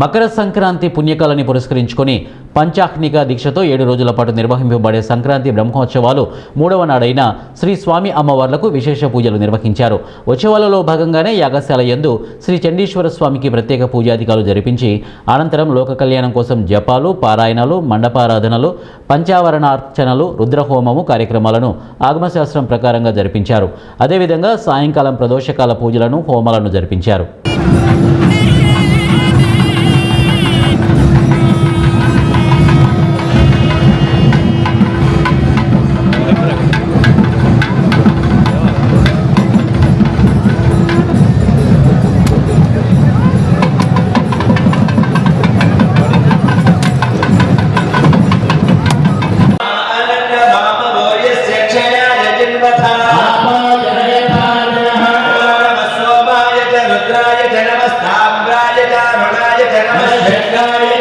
మకర సంక్రాంతి పుణ్యకాలని పురస్కరించుకొని పంచాహ్నిక దీక్షతో 7 రోజుల పాటు నిర్వహింపబడే సంక్రాంతి బ్రహ్మోత్సవాలు 3వ నాడైన శ్రీ స్వామి అమ్మవార్లకు విశేష పూజలు నిర్వహించారు. ఉత్సవాలలో భాగంగానే యాగశాల యందు శ్రీ చండీశ్వర స్వామికి ప్రత్యేక పూజాధికాలు జరిపించి అనంతరం లోక కళ్యాణం కోసం జపాలు, పారాయణాలు, మండపారాధనలు, పంచావరణార్చనలు, రుద్రహోమము కార్యక్రమాలను ఆగమశాస్త్రం ప్రకారంగా జరిపించారు. అదేవిధంగా సాయంకాలం ప్రదోషకాల పూజలను, హోమాలను జరిపించారు. रुद्राय च नमस्ताम्राय च अरुणाय च नमः